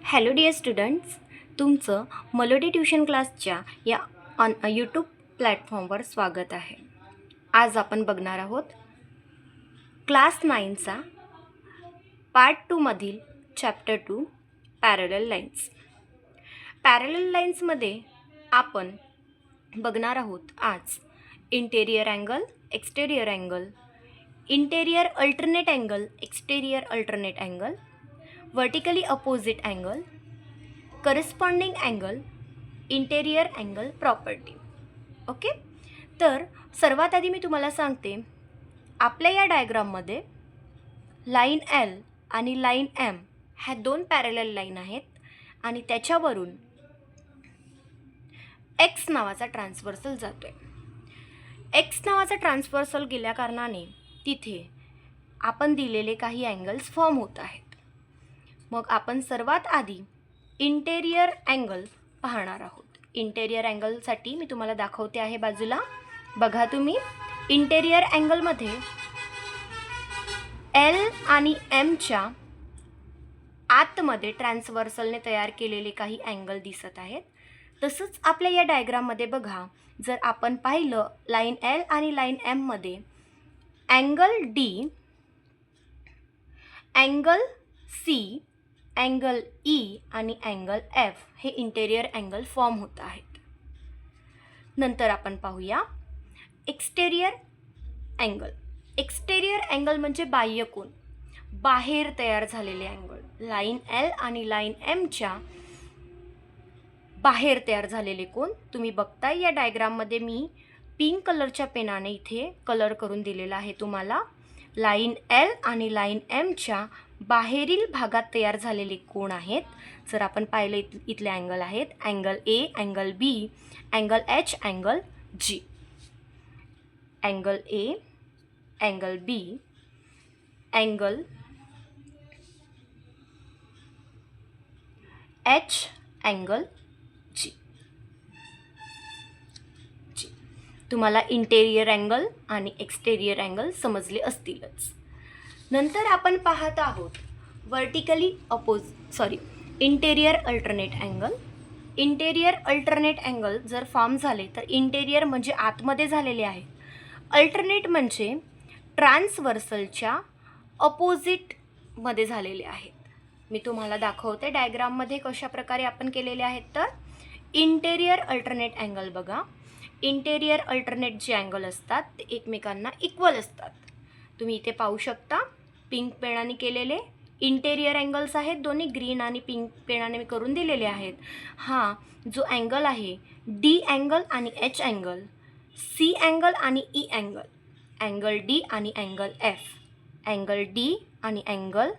Hello dear students, तुमचं melody tuition क्लासच्या या यूट्यूब प्लॅटफॉर्मवर स्वागत आहे. आज आपण बघणार आहोत क्लास 9चा पार्ट 2 मधील चॅप्टर 2 पॅरलल लाईन्स. पॅरलल लाईन्समध्ये आपण बघणार आहोत आज interior angle, exterior angle, interior alternate angle, exterior alternate angle, vertically opposite angle, corresponding angle, interior angle property. Okay, तर सर्वात आधी मी तुम्हाला सांगते, आपल्या या डायग्राममध्ये लाईन एल आणि लाईन एम ह्या दोन पॅरलल लाईन आहेत आणि त्याच्यावरून एक्स नावाचा ट्रान्सव्हर्सल जातोय. एक्स नावाचा ट्रान्सव्हर्सल गेल्या कारणाने तिथे आपण दिलेले काही अँगल्स फॉर्म होत आहेत. मग आपण सर्वात आधी इंटेरियर अँगल पाहणार आहोत. इंटेरियर अँगलसाठी मी तुम्हाला दाखवते आहे बाजूला. बघा तुम्ही, इंटेरियर अँगलमध्ये एल आणि एमच्या आतमध्ये ट्रान्सव्हर्सलने तयार केलेले काही अँगल दिसत आहेत. तसंच आपल्या या डायग्राममध्ये बघा, जर आपण पाहिलं लाईन एल आणि लाईन एममध्ये angle D, angle C, angle E आणि अँगल एफ हे इंटेरियर अँगल फॉर्म होत आहेत. नंतर आपण पाहूया एक्सटेरियर अँगल. एक्सटेरियर अँगल म्हणजे बाह्य कोन, बाहेर तयार झालेले अँगल. लाईन एल आणि लाईन एमच्या बाहेर तयार झालेले कोन तुम्ही बघताय. या डायग्राममध्ये मी पिंक कलरच्या पेनाने इथे कलर करून दिलेला आहे तुम्हाला. लाईन एल आणि लाईन एमच्या बाहेरील भागात तयार झालेले कोन आहेत. जर आपण पाहिलं इथले अँगल आहेत angle A, angle B, angle H, angle G. Angle A, angle B, angle H, angle G. तुम्हाला इंटेरियर अँगल आणि एक्सटेरियर अँगल समजले असतीलच. नंतर आपण पाहत आहोत interior alternate angle. Interior alternate angle जर फॉर्म झाले तर इंटेरियर म्हणजे आतमध्ये झालेले आहे, अल्टरनेट म्हणजे ट्रान्सव्हर्सलच्या अपोजिटमध्ये झालेले आहेत. मी तुम्हाला दाखवते डायग्राममध्ये कशा प्रकारे आपण केलेले आहेत. तर इंटेरियर अल्टरनेट अँगल बघा. इंटेरियर अल्टरनेट जे अँगल असतात ते एकमेकांना इक्वल असतात. तुम्ही इथे पाहू शकता पिंक पेनाने केलेले इंटेरियर अँगल्स आहेत. दोन्ही ग्रीन आणि पिंक पेनाने मी करून दिलेले आहेत. हा जो अँगल आहे डी अँगल आणि एच अँगल, सी अँगल आणि ई अँगल, अँगल डी आणि अँगल एफ, अँगल डी आणि अँगल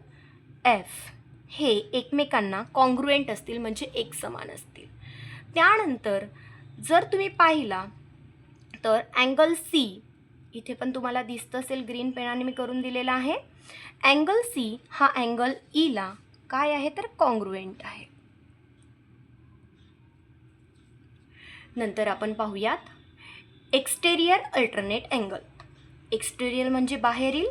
एफ हे एकमेकांना कॉन्ग्रुएंट असतील, म्हणजे एक समान असतील. त्यानंतर जर तुम्ही पाहिला तर अँगल सी, इथे पण तुम्हाला दिसत असेल ग्रीन पेनाने मी करून दिलेला आहे. अँगल सी हा अँगल ईला काय आहे तर कॉन्ग्रुएंट आहे. नंतर आपण पाहूयात एक्सटेरियर अल्टरनेट अँगल. एक्सटेरियर म्हणजे बाहेरील,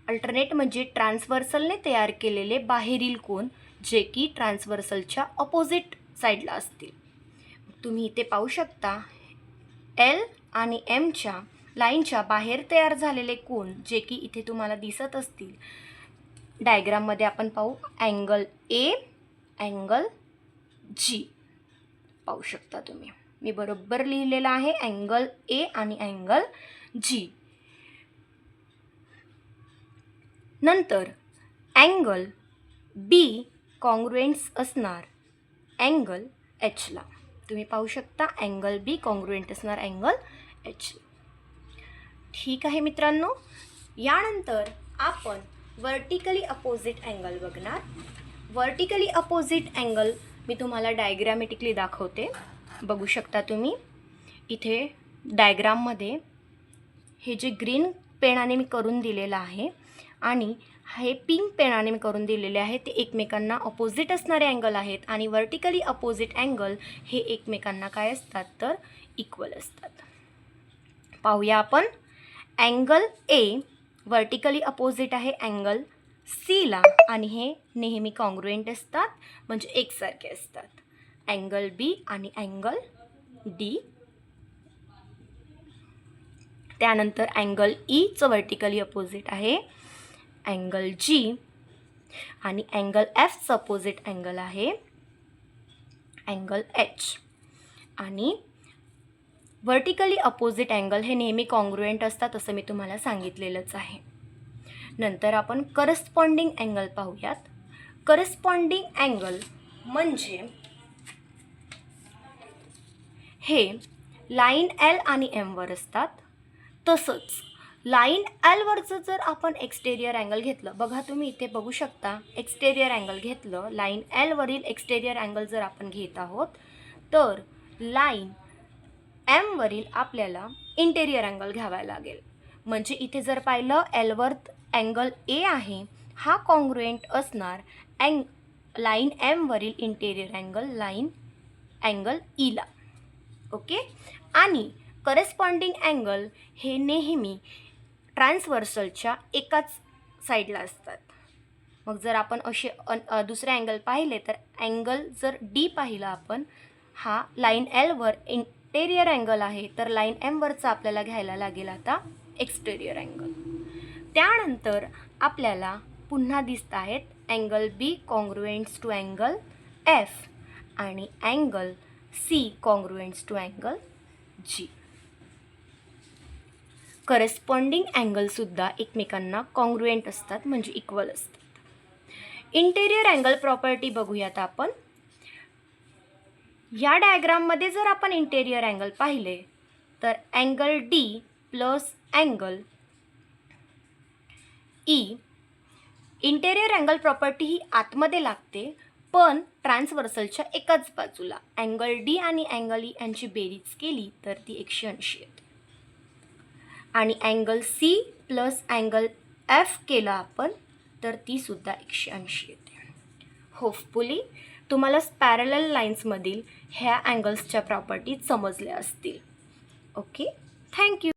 अल्टरनेट म्हणजे ट्रान्सव्हर्सलने तयार केलेले बाहेरील कोन जे की ट्रान्सव्हर्सलच्या अपोजिट साईडला असतील. तुम्ही इथे पाहू शकता एल आणि एमच्या लाईनच्या बाहेर तयार झालेले कोन जे की इथे तुम्हाला दिसत असतील. डायग्राममध्ये आपण पाहू अँगल ए, अँगल जी. पाहू शकता तुम्ही, मी बरोबर लिहिलेलं आहे अँगल ए आणि अँगल जी. नंतर अँगल बी कॉन्ग्रुएंट्स असणार अँगल एचला. तुम्ही पाहू शकता अँगल बी कॉन्ग्रुएंट असणार अँगल एच. ठीक आहे मित्रांनो, यानंतर आपण वर्टिकली अपोजिट अँगल बघणार. वर्टिकली अपोजिट अँगल मी तुम्हाला डायग्रॅमॅटिकली दाखवते. बघू शकता तुम्ही इथे डायग्राममध्ये हे जे ग्रीन पेनाने मी करून दिलेलं आहे आणि हे पिंक पेनाने मी करून दिलेले आहे ते एकमेकांना अपोजिट असणारे अँगल आहेत. आणि वर्टिकली अपोजिट अँगल हे एकमेकांना काय असतात तर इक्वल असतात. पाहूया आपण अँगल ए वर्टिकली अपोजिट आहे अँगल Cला, आणि हे नेहमी कॉन्ग्रुएंट असतात म्हणजे एकसारखे असतात. अँगल बी आणि अँगल डी. त्यानंतर अँगल ईचं व्हर्टिकली अपोजिट आहे अँगल जी, आणि अँगल एफचं अपोजिट अँगल आहे अँगल एच. आणि व्हर्टिकली अपोजिट अँगल हे नेहमी कॉन्ग्रुएंट असतात असं मी तुम्हाला सांगितलेलंच आहे. नंतर आपण करस्पॉन्डिंग अँगल पाहूयात. करस्पॉन्डिंग अँगल म्हणजे हे लाईन एल आणि एमवर असतात. तसंच लाईन एलवरचं जर आपण एक्सटेरियर अँगल घेतलं, बघा तुम्ही इथे बघू शकता, एक्सटेरियर अँगल घेतलं, लाईन एलवरील एक्सटेरियर अँगल जर आपण घेत आहोत तर लाईन एमवरील आपल्याला इंटेरियर अँगल घ्यावा लागेल. म्हणजे इथे जर पाहिलं एलवर अँगल ए आहे, हा कॉन्ग्रुएंट असणार लाईन एमवरील इंटेरियर अँगल लाईन अँगल ईला. ओके. आणि करस्पॉन्डिंग अँगल हे नेहमी ट्रान्सव्हर्सलच्या एकाच साईडला असतात. मग जर आपण असे दुसरे अँगल पाहिले तर अँगल जर डी पाहिला आपण, हा लाईन एलवर इंटेरियर अँगल आहे, तर लाईन एमवरचा आपल्याला घ्यायला लागेल आता एक्सटेरियर अँगल. त्यानंतर आपल्याला पुन्हा दिसत आहेत angle B congruents to angle F आणि angle C congruents to angle G. Corresponding अँगलसुद्धा एकमेकांना कॉन्ग्रुएंट असतात म्हणजे इक्वल असतात. इंटेरियर अँगल प्रॉपर्टी बघूयात आपण. या डायग्राममध्ये जर आपण इंटेरियर अँगल पाहिले तर angle D plus angle E, interior angle property ही आतमध्ये लागते पण ट्रान्सव्हर्सलच्या एकाच बाजूला. अँगल डी आणि अँगल ई यांची बेरीज केली तर ती 180 येते. आणि angle C plus angle F केला आपण तर ती सुद्धा 180 येते. होपफुली तुम्हाला पॅरलल लाईन्समधील ह्या अँगल्सच्या प्रॉपर्टी समजल्या असतील. Okay, thank you.